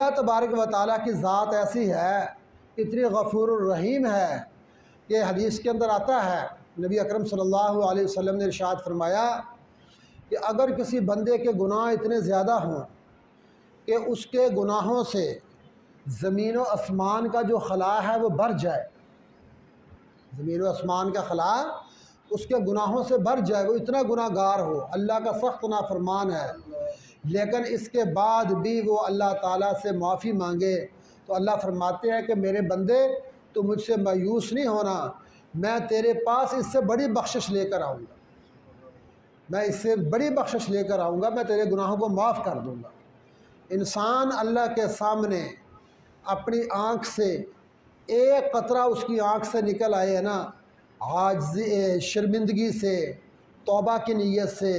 اللہ تبارک و تعالیٰ کی ذات ایسی ہے، اتنی غفور الرحیم ہے کہ حدیث کے اندر آتا ہے، نبی اکرم صلی اللہ علیہ وسلم نے ارشاد فرمایا کہ اگر کسی بندے کے گناہ اتنے زیادہ ہوں کہ اس کے گناہوں سے زمین و آسمان کا جو خلا ہے وہ بھر جائے، زمین و آسمان کا خلا اس کے گناہوں سے بھر جائے، وہ اتنا گناہ گار ہو، اللہ کا سخت نافرمان ہے، لیکن اس کے بعد بھی وہ اللہ تعالیٰ سے معافی مانگے تو اللہ فرماتے ہیں کہ میرے بندے تو مجھ سے مایوس نہیں ہونا، میں تیرے پاس اس سے بڑی بخشش لے کر آؤں گا، میں اس سے بڑی بخشش لے کر آؤں گا، میں تیرے گناہوں کو معاف کر دوں گا۔ انسان اللہ کے سامنے اپنی آنکھ سے ایک قطرہ اس کی آنکھ سے نکل آئے ہے نا، عاجزی شرمندگی سے، توبہ کی نیت سے،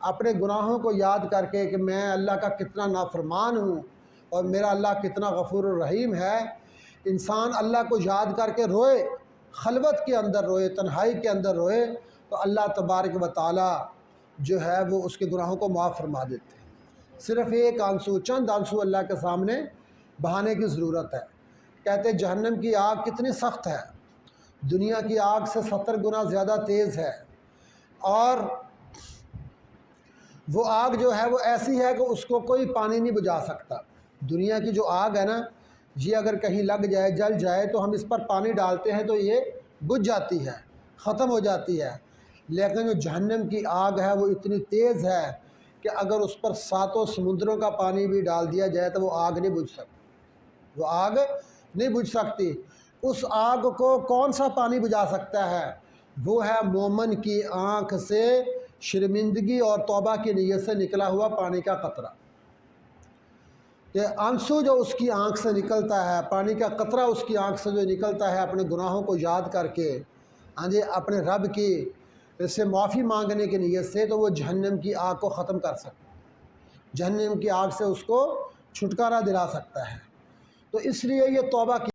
اپنے گناہوں کو یاد کر کے کہ میں اللہ کا کتنا نافرمان ہوں اور میرا اللہ کتنا غفور الرحیم ہے، انسان اللہ کو یاد کر کے روئے، خلوت کے اندر روئے، تنہائی کے اندر روئے، تو اللہ تبارک و تعالیٰ جو ہے وہ اس کے گناہوں کو معاف فرما دیتے ہیں۔ صرف ایک آنسو، چند آنسو اللہ کے سامنے بہانے کی ضرورت ہے۔ کہتے جہنم کی آگ کتنی سخت ہے، دنیا کی آگ سے 70 گنا زیادہ تیز ہے، اور وہ آگ جو ہے وہ ایسی ہے کہ اس کو کوئی پانی نہیں بجھا سکتا۔ دنیا کی جو آگ ہے نا، یہ اگر کہیں لگ جائے، جل جائے تو ہم اس پر پانی ڈالتے ہیں تو یہ بجھ جاتی ہے، ختم ہو جاتی ہے، لیکن جو جہنم کی آگ ہے وہ اتنی تیز ہے کہ اگر اس پر 7 سمندروں کا پانی بھی ڈال دیا جائے تو وہ آگ نہیں بجھ سکتی، وہ آگ نہیں بجھ سکتی۔ اس آگ کو کون سا پانی بجھا سکتا ہے؟ وہ ہے مومن کی آنکھ سے شرمندگی اور توبہ کی نیت سے نکلا ہوا پانی کا قطرہ، کہ آنسو جو اس کی آنکھ سے نکلتا ہے، پانی کا قطرہ اس کی آنکھ سے جو نکلتا ہے اپنے گناہوں کو یاد کر کے، اپنے رب کی اس سے معافی مانگنے کی نیت سے، تو وہ جہنم کی آگ کو ختم کر سکتا ہے، جہنم کی آگ سے اس کو چھٹکارا دلا سکتا ہے۔ تو اس لیے یہ توبہ کی